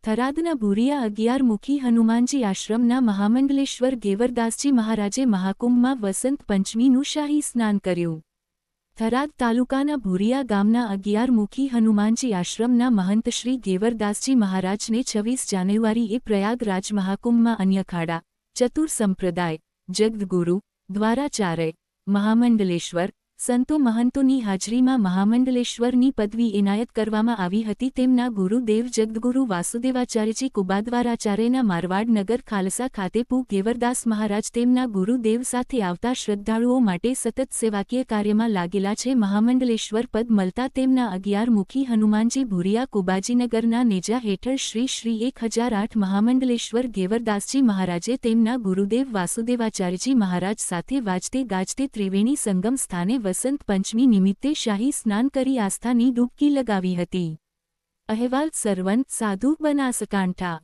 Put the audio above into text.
થરાદના ભૂરિયા 11મુખી હનુમાનજી આશ્રમના મહામંડલેશ્વર ગેવરદાસજી મહારાજે મહાકુંભમાં વસંત પંચમીનું શાહી સ્નાન કર્યું. થરાદ તાલુકાના ભૂરિયા ગામના 11મુખી હનુમાનજી આશ્રમના મહંત શ્રી ગેવરદાસજી મહારાજને 26 જાન્યુઆરીએ પ્રયાગરાજ મહાકુંભમાં અન્ય ખાડા, ચતુર સંપ્રદાય, જગદગુરુ, દ્વારાચાર્ય, મહામંડલેશ્વર, સંતો મહંતોની હાજરીમાં મહામંડલેશ્વરની પદવી એનાયત કરવામાં આવી હતી. તેમના ગુરુદેવ જગદગુરુ વાસુદેવાચાર્યજી કુબાદ્વારાચાર્યના મારવાડ નગર ખાલસા ખાતે પૂ ગેવરદાસ મહારાજ તેમના ગુરુદેવ સાથે આવતા શ્રદ્ધાળુઓ માટે સતત સેવાકીય કાર્યમાં લાગેલા છે. મહામંડલેશ્વર પદ મળતા તેમના 11મુખી હનુમાનજી ભૂરિયા કુબાજીનગરના નેજા હેઠળ શ્રી 1008 મહામંડલેશ્વર ગેવરદાસજી મહારાજે તેમના ગુરુદેવ વાસુદેવાચાર્યજી મહારાજ સાથે વાજતે ગાજતે ત્રિવેણી સંગમ સ્થાને વસંત પંચમી નિમિત્તે શાહી સ્નાન કરી આસ્થાની ડૂબકી લગાવી હતી. અહેવાલ સરવંત સાધુ બનાસકાંઠા.